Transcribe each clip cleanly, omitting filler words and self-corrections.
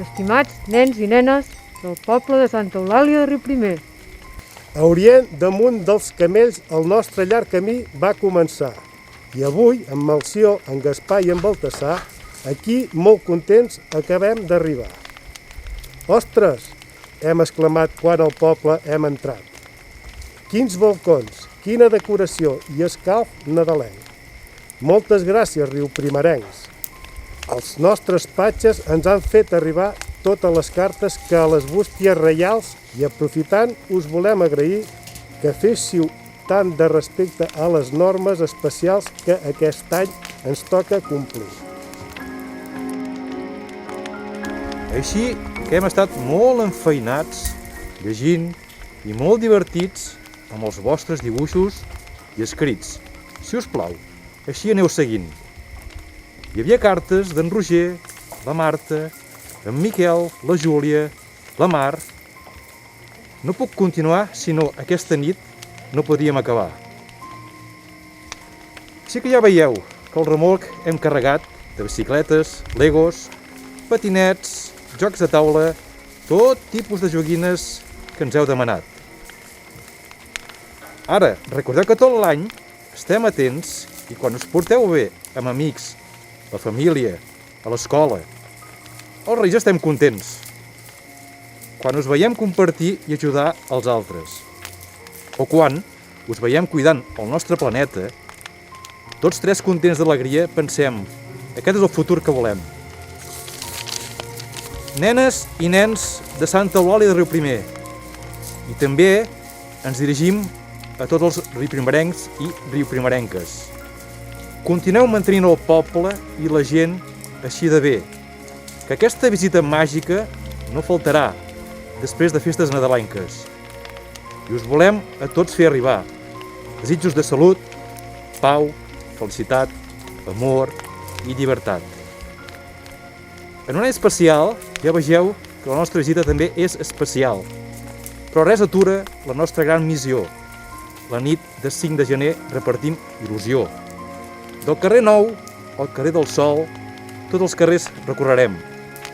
estimats nens i nenes del poble de Santa Eulàlia de Riuprimer. A Orient, damunt dels camells, el nostre llarg camí va començar. I avui, amb Melcior, en Gaspar i en Baltasar, aquí, molt contents, acabem d'arribar. Ostres! Hem exclamat quan al poble hem entrat. Quins balcons, quina decoració i escalf nadalenc. Moltes gràcies, riuprimerencs. Els nostres patges ens han fet arribar totes les cartes que a les bústies reials i aprofitant us volem agrair que féssiu tant de respecte a les normes especials que aquest any ens toca complir. Així que hem estat molt enfeinats, llegint i molt divertits amb els vostres dibuixos i escrits. Si us plau, així aneu seguint. Hi havia cartes d'en Roger, la Marta, en Miquel, la Júlia, la Mar. No puc continuar, sinó aquesta nit no podíem acabar. Així que ja veieu que el remolc hem carregat de bicicletes, legos, patinets, jocs de taula, tot tipus de joguines que ens heu demanat. Ara, recordeu que tot l'any estem atents i quan us porteu bé amb amics, la família, a l'escola, els Reis estem contents. Quan us veiem compartir i ajudar els altres. O quan us veiem cuidant el nostre planeta, tots tres contents d'alegria pensem, aquest és el futur que volem. Nenes i nens de Santa Eulàlia de Riuprimer. I també ens dirigim a tots els riuprimerencs i riuprimerenques. Continueu mantenint el poble i la gent així de bé, que aquesta visita màgica no faltarà després de festes nadalenques. I us volem a tots fer arribar desitjos de salut, pau, felicitat, amor i llibertat. En un any especial ja vegeu que la nostra visita també és especial, però res atura la nostra gran missió. La nit de 5 de gener repartim il·lusió. Del carrer Nou al carrer del Sol, tots els carrers recorrerem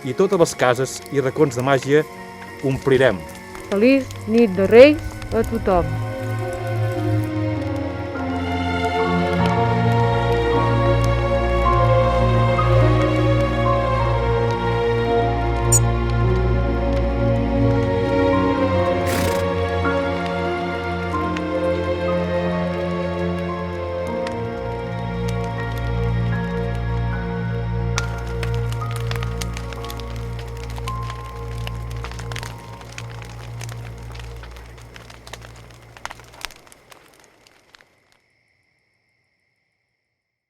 i totes les cases i racons de màgia omplirem. Feliç nit de Reis a tothom.